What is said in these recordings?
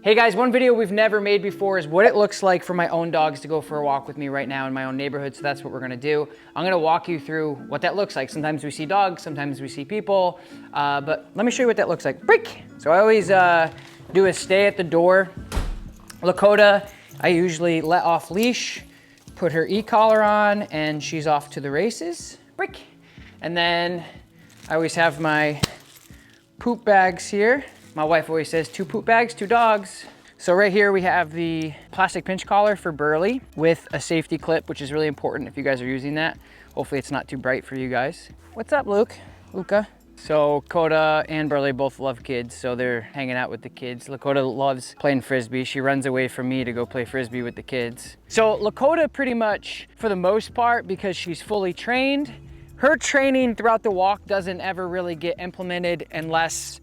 Hey guys, one video we've never made before is what it looks like for my own dogs to go for a walk with me right now in my own neighborhood, so that's what we're gonna do. I'm gonna walk you through what that looks like. Sometimes we see dogs, sometimes we see people, but let me show you what that looks like. Break! So I always do a stay at the door. Lakota, I usually let off leash, put her e-collar on, and she's off to the races. Break! And then I always have my poop bags here. My wife always says 2 poop bags, 2 dogs. So right here we have the plastic pinch collar for Burley with a safety clip, which is really important if you guys are using that. Hopefully it's not too bright for you guys. What's up, Luca? So Coda and Burley both love kids, so they're hanging out with the kids. Lakota loves playing Frisbee. She runs away from me to go play Frisbee with the kids. So Lakota pretty much, for the most part, because she's fully trained, her training throughout the walk doesn't ever really get implemented unless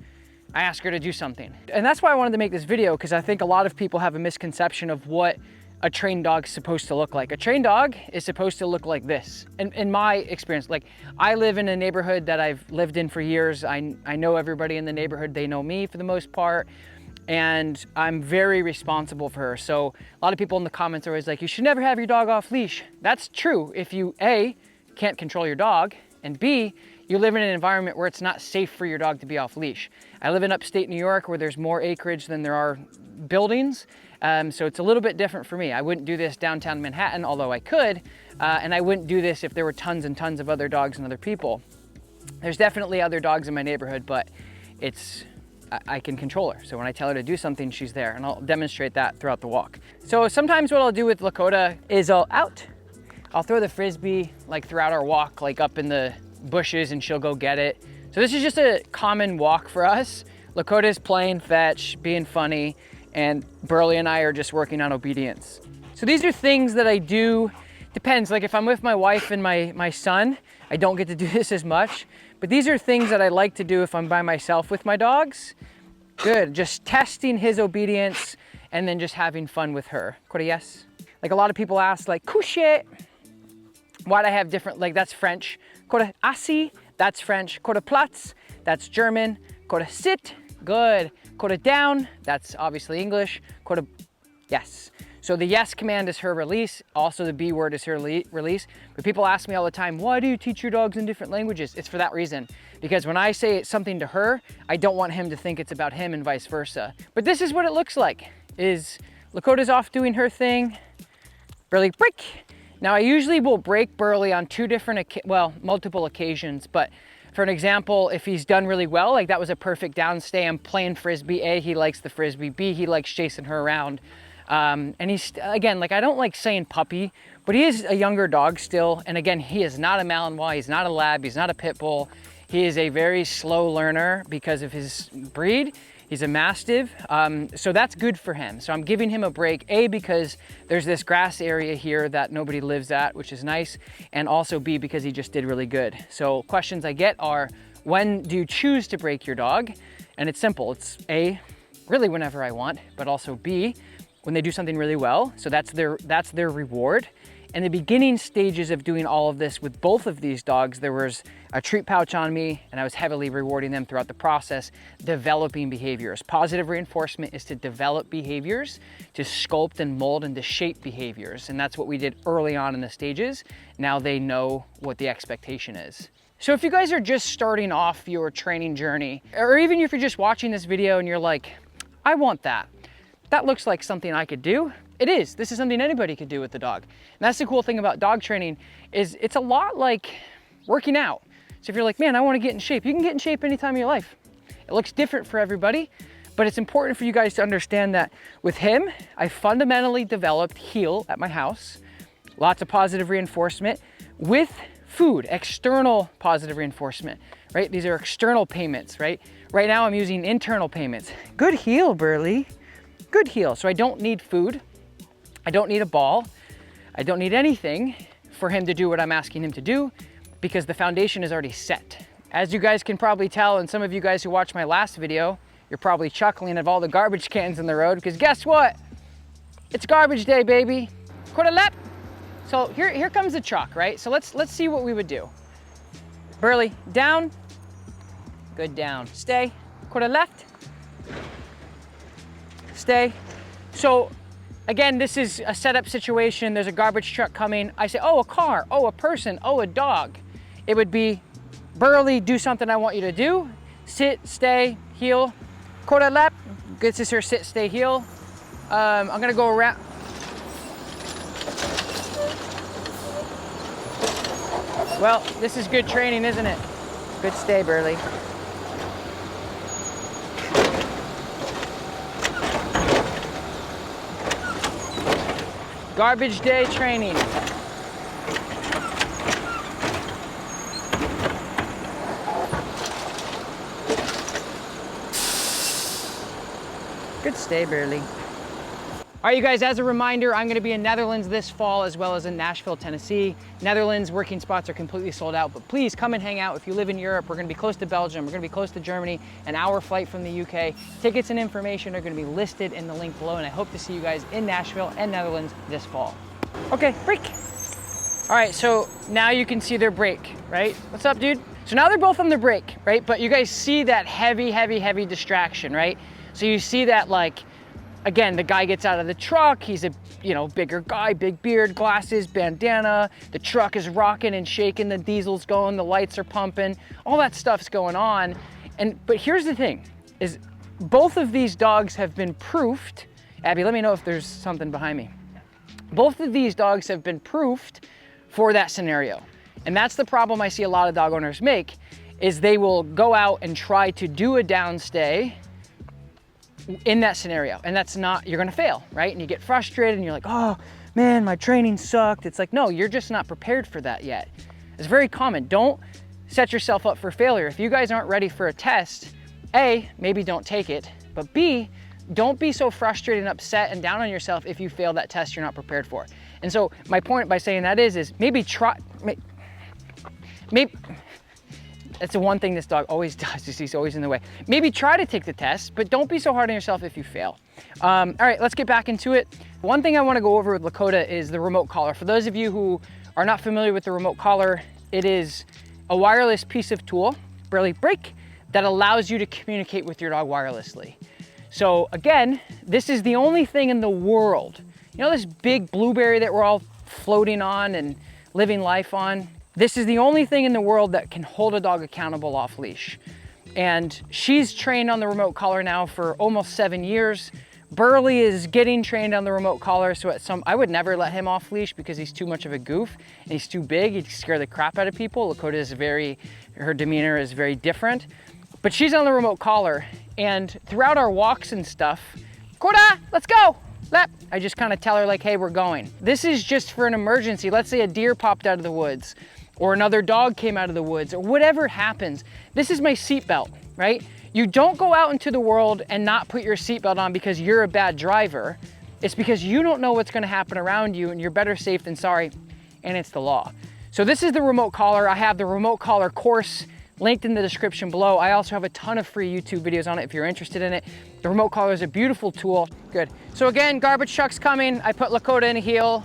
I ask her to do something. And that's why I wanted to make this video, because I think a lot of people have a misconception of what a trained dog's supposed to look like. A trained dog is supposed to look like this. In my experience, like I live in a neighborhood that I've lived in for years. I know everybody in the neighborhood, they know me for the most part, and I'm very responsible for her. So a lot of people in the comments are always like, you should never have your dog off leash. That's true if you, A, can't control your dog, and B, you live in an environment where it's not safe for your dog to be off leash. I live in upstate New York where there's more acreage than there are buildings. So it's a little bit different for me. I wouldn't do this downtown Manhattan, although I could, and I wouldn't do this if there were tons and tons of other dogs and other people. There's definitely other dogs in my neighborhood, but I can control her. So when I tell her to do something, she's there, and I'll demonstrate that throughout the walk. So sometimes what I'll do with Lakota is I'll throw the Frisbee like throughout our walk, like up in the bushes, and she'll go get it. So this is just a common walk for us. Lakota's playing fetch, being funny, and Burley and I are just working on obedience. So these are things that I do, depends, like if I'm with my wife and my son, I don't get to do this as much, but these are things that I like to do if I'm by myself with my dogs. Good, just testing his obedience and then just having fun with her. Kora, yes? Like a lot of people ask, like, couche, why'd I have different, like that's French. Kora assis, that's French. Kora Platz, that's German. Kora sit, good. Kora down, that's obviously English. Kora, yes. So the yes command is her release. Also the B word is her release. But people ask me all the time, why do you teach your dogs in different languages? It's for that reason. Because when I say something to her, I don't want him to think it's about him and vice versa. But this is what it looks like, is Lakota's off doing her thing. Burley, break. Now I usually will break Burley on multiple occasions, but for an example, if he's done really well, like that was a perfect downstay, I'm playing Frisbee, A, he likes the Frisbee, B, he likes chasing her around. And he's, again, like I don't like saying puppy, but he is a younger dog still. And again, he is not a Malinois, he's not a Lab, he's not a Pit Bull. He is a very slow learner because of his breed. He's a Mastiff, so that's good for him. So I'm giving him a break, A, because there's this grass area here that nobody lives at, which is nice, and also B, because he just did really good. So questions I get are, when do you choose to break your dog? And it's simple, it's A, really whenever I want, but also B, when they do something really well. So that's their reward. In the beginning stages of doing all of this with both of these dogs, there was a treat pouch on me and I was heavily rewarding them throughout the process, developing behaviors. Positive reinforcement is to develop behaviors, to sculpt and mold and to shape behaviors. And that's what we did early on in the stages. Now they know what the expectation is. So if you guys are just starting off your training journey, or even if you're just watching this video and you're like, I want that. That looks like something I could do. It is. This is something anybody could do with the dog. And that's the cool thing about dog training, is it's a lot like working out. So if you're like, man, I want to get in shape, you can get in shape anytime in your life. It looks different for everybody, but it's important for you guys to understand that with him, I fundamentally developed heel at my house, lots of positive reinforcement with food, external positive reinforcement, right? These are external payments, right? Right now I'm using internal payments. Good heel, Burley. Good heel. So I don't need food. I don't need a ball. I don't need anything for him to do what I'm asking him to do, because the foundation is already set. As you guys can probably tell, and some of you guys who watched my last video, you're probably chuckling of all the garbage cans in the road, because guess what? It's garbage day, baby. Quarter lap. So here comes the truck, right? So let's see what we would do. Burley, down. Good, down. Stay. Quarter left. stay. So again, this is a setup situation. There's a garbage truck coming. I say, oh, a car, oh, a person, oh, a dog. It would be, Burley, do something I want you to do. Sit, stay, heel. Quarter lap, gets us her sit, stay, heel. I'm gonna go around. Well, this is good training, isn't it? Good stay, Burley. Garbage day training. Good stay, Burley. All right, you guys, as a reminder, I'm gonna be in Netherlands this fall as well as in Nashville, Tennessee. Netherlands working spots are completely sold out, but please come and hang out. If you live in Europe, we're gonna be close to Belgium, we're gonna be close to Germany, an hour flight from the UK. Tickets and information are gonna be listed in the link below, and I hope to see you guys in Nashville and Netherlands this fall. Okay, break. All right, so now you can see their brake, right? What's up, dude? So now they're both on their brake, right? But you guys see that heavy, heavy, heavy distraction, right? So you see that, like, again, the guy gets out of the truck, he's a, you know, bigger guy, big beard, glasses, bandana, the truck is rocking and shaking, the diesel's going, the lights are pumping, all that stuff's going on. But here's the thing, is both of these dogs have been proofed. Abby, let me know if there's something behind me. Both of these dogs have been proofed for that scenario. And that's the problem I see a lot of dog owners make, is they will go out and try to do a downstay in that scenario, and that's not, you're gonna fail, right? And you get frustrated and you're like, oh man, my training sucked. It's like, no, you're just not prepared for that yet. It's very common. Don't set yourself up for failure. If you guys aren't ready for a test, A, maybe don't take it, but B, don't be so frustrated and upset and down on yourself if you fail that test you're not prepared for. And so my point by saying that is maybe try, maybe, that's the one thing this dog always does, is he's always in the way. Maybe try to take the test, but don't be so hard on yourself if you fail. All right, let's get back into it. One thing I wanna go over with Lakota is the remote collar. For those of you who are not familiar with the remote collar, it is a wireless piece of tool, Burley break, that allows you to communicate with your dog wirelessly. So again, this is the only thing in the world, you know this big blueberry that we're all floating on and living life on? This is the only thing in the world that can hold a dog accountable off leash. And she's trained on the remote collar now for almost 7 years. Burley is getting trained on the remote collar, so I would never let him off leash because he's too much of a goof and he's too big. He'd scare the crap out of people. Lakota is her demeanor is very different. But she's on the remote collar, and throughout our walks and stuff, Koda, let's go. Lap. I just kind of tell her like, hey, we're going. This is just for an emergency. Let's say a deer popped out of the woods, or another dog came out of the woods, or whatever happens. This is my seatbelt, right? You don't go out into the world and not put your seatbelt on because you're a bad driver. It's because you don't know what's gonna happen around you, and you're better safe than sorry, and it's the law. So this is the remote collar. I have the remote collar course linked in the description below. I also have a ton of free YouTube videos on it if you're interested in it. The remote collar is a beautiful tool. Good. So again, garbage truck's coming. I put Lakota in a heel.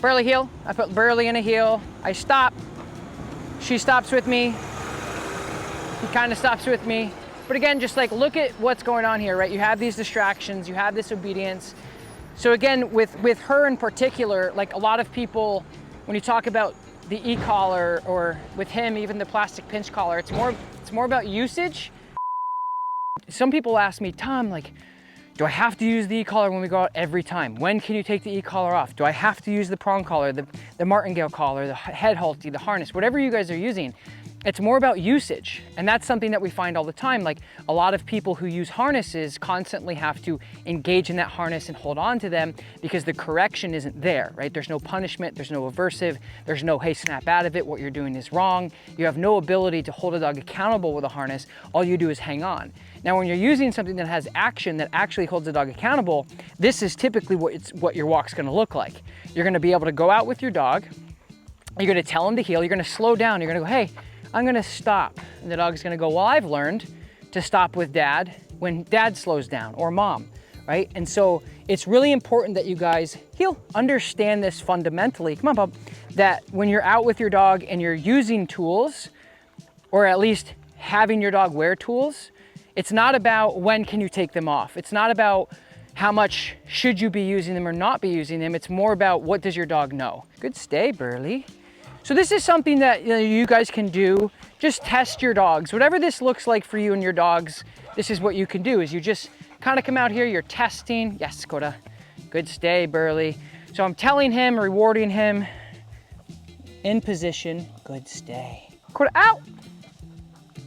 Burley heel. I put Burley in a heel. I stop. She stops with me. He kind of stops with me. But again, just like look at what's going on here, right? You have these distractions, you have this obedience. So again, with her in particular, like a lot of people, when you talk about the e-collar, or with him, even the plastic pinch collar, it's more about usage. Some people ask me, Tom, like, do I have to use the e-collar when we go out every time? When can you take the e-collar off? Do I have to use the prong collar, the martingale collar, the head halty, the harness, whatever you guys are using? It's more about usage. And that's something that we find all the time. Like a lot of people who use harnesses constantly have to engage in that harness and hold on to them because the correction isn't there, right? There's no punishment, there's no aversive, there's no, hey, snap out of it, what you're doing is wrong. You have no ability to hold a dog accountable with a harness. All you do is hang on. Now, when you're using something that has action that actually holds the dog accountable, this is typically what your walk's gonna look like. You're gonna be able to go out with your dog, you're gonna tell him to heel, you're gonna slow down, you're gonna go, hey, I'm gonna stop. And the dog's gonna go, well, I've learned to stop with dad when dad slows down, or mom, right? And so it's really important that you guys understand this fundamentally, come on, Bob, that when you're out with your dog and you're using tools, or at least having your dog wear tools, it's not about when can you take them off. It's not about, how much should you be using them or not be using them. It's more about what does your dog know. Good stay, Burley. So this is something that you guys can do. Just test your dogs. Whatever this looks like for you and your dogs, this is what you can do, is you just kind of come out here, you're testing. Yes, Coda. Good stay, Burley. So I'm telling him, rewarding him, in position, good stay. Coda, out.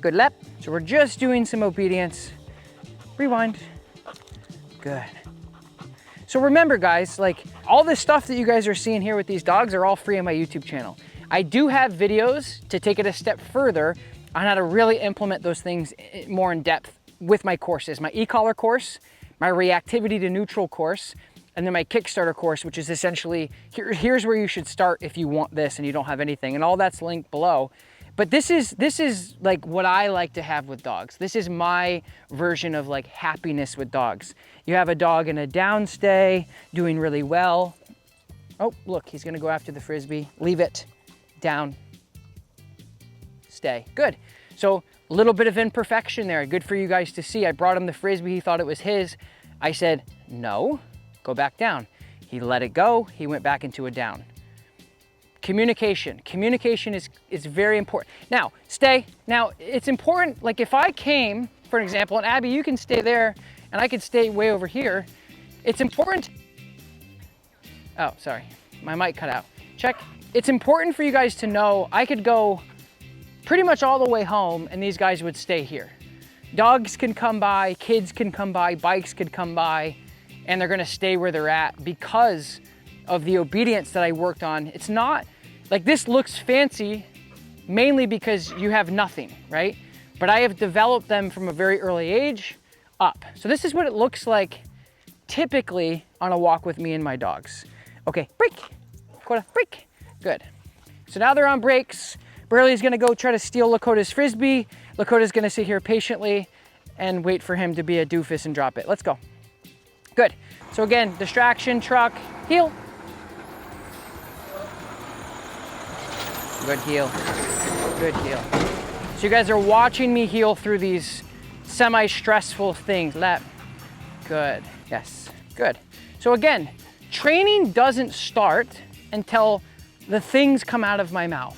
Good lep. So we're just doing some obedience. Rewind. Good. So remember guys, like all this stuff that you guys are seeing here with these dogs are all free on my YouTube channel. I do have videos to take it a step further on how to really implement those things more in depth with my courses. My e-collar course, my reactivity to neutral course, and then my Kickstarter course, which is essentially, here's where you should start if you want this and you don't have anything, and all that's linked below. But this is like what I like to have with dogs. This is my version of like happiness with dogs. You have a dog in a downstay, doing really well. Oh, look, he's gonna go after the Frisbee. Leave it, down, stay, good. So a little bit of imperfection there, good for you guys to see. I brought him the Frisbee, he thought it was his. I said, no, go back down. He let it go, he went back into a down. Communication is very important. Now, stay. Now, it's important, like if I came, for example, and Abby, you can stay there, and I could stay way over here. It's important. Oh, sorry, my mic cut out. Check. It's important for you guys to know I could go pretty much all the way home and these guys would stay here. Dogs can come by, kids can come by, bikes could come by, and they're gonna stay where they're at because of the obedience that I worked on. It's not, like this looks fancy mainly because you have nothing, right? But I have developed them from a very early age up. So this is what it looks like typically on a walk with me and my dogs. Okay, break, Coda, break, good. So now they're on breaks. Burley's gonna go try to steal Lakota's Frisbee. Lakota's gonna sit here patiently and wait for him to be a doofus and drop it. Let's go. Good. So again, distraction, truck, heel. Good heel, good heel. So you guys are watching me heel through these semi-stressful things. Lap, good, yes, good. So again, training doesn't start until the things come out of my mouth.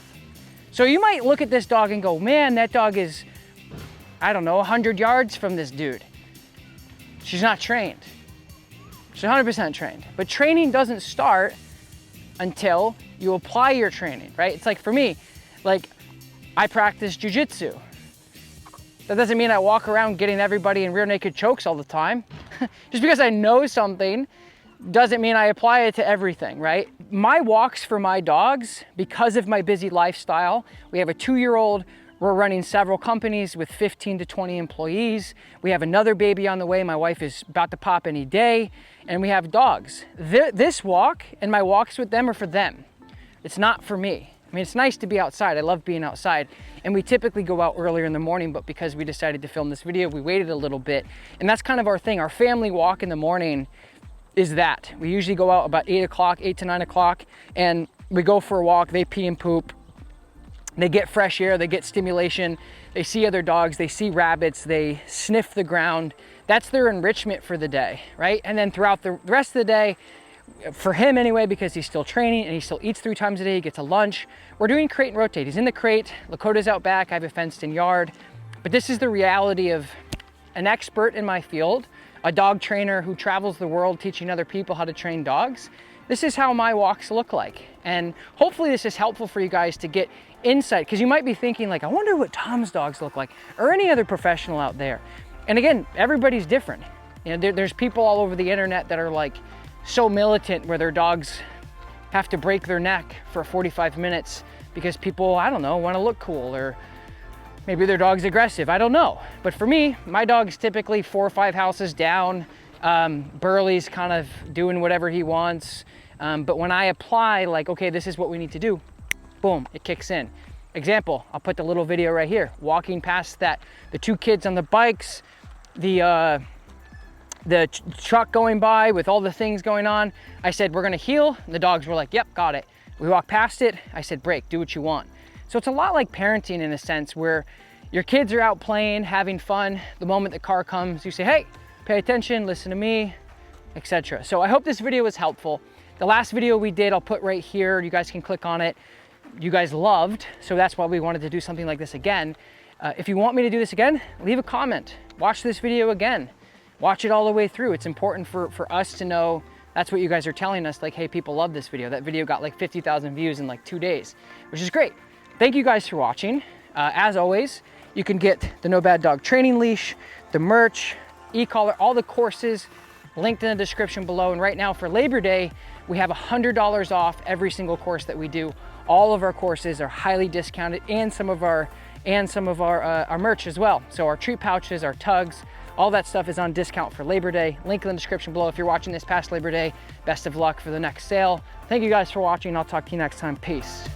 So you might look at this dog and go, man, that dog is, I don't know, 100 yards from this dude. She's not trained. She's 100% trained. But training doesn't start until you apply your training, right? It's like for me, like I practice jujitsu. That doesn't mean I walk around getting everybody in rear naked chokes all the time. Just because I know something doesn't mean I apply it to everything, right? My walks for my dogs, because of my busy lifestyle, we have a 2-year-old, we're running several companies with 15 to 20 employees. We have another baby on the way. My wife is about to pop any day, and we have dogs. This walk and my walks with them are for them. It's not for me. I mean, it's nice to be outside. I love being outside. And we typically go out earlier in the morning, but because we decided to film this video, we waited a little bit. And that's kind of our thing. Our family walk in the morning is that. We usually go out about 8 o'clock, 8 to 9 o'clock, and we go for a walk. They pee and poop. They get fresh air, they get stimulation, they see other dogs, they see rabbits, they sniff the ground. That's their enrichment for the day, right? And then throughout the rest of the day, for him anyway, because he's still training and he still eats 3 times a day, he gets a lunch, we're doing crate and rotate. He's in the crate, Lakota's out back, I have a fenced in yard. But this is the reality of an expert in my field, a dog trainer who travels the world teaching other people how to train dogs. This is how my walks look like. And hopefully this is helpful for you guys to get insight, because you might be thinking like, I wonder what Tom's dogs look like, or any other professional out there. And again, everybody's different. You know, there's people all over the internet that are like so militant where their dogs have to break their neck for 45 minutes because people, I don't know, want to look cool, or maybe their dog's aggressive, I don't know. But for me, my dog's typically 4 or 5 houses down. Burley's kind of doing whatever he wants. But when I apply like, okay, this is what we need to do, boom, it kicks in. Example, I'll put the little video right here. Walking past that, the 2 kids on the bikes, the truck going by with all the things going on. I said, we're gonna heel. And the dogs were like, yep, got it. We walked past it. I said, break, do what you want. So it's a lot like parenting in a sense where your kids are out playing, having fun. The moment the car comes, you say, hey, pay attention, listen to me, etc. So I hope this video was helpful. The last video we did, I'll put right here. You guys can click on it. You guys loved, so that's why we wanted to do something like this again. If you want me to do this again, leave a comment. Watch this video again. Watch it all the way through. It's important for us to know. That's what you guys are telling us, like, hey, people love this video. That video got like 50,000 views in like 2 days, which is great. Thank you guys for watching. As always, you can get the No Bad Dog training leash, the merch, e-collar, all the courses linked in the description below. And right now for Labor Day, we have $100 off every single course that we do. All of our courses are highly discounted, and some of our merch as well. So our treat pouches, our tugs, all that stuff is on discount for Labor Day. Link in the description below if you're watching this past Labor Day. Best of luck for the next sale. Thank you guys for watching. I'll talk to you next time. Peace.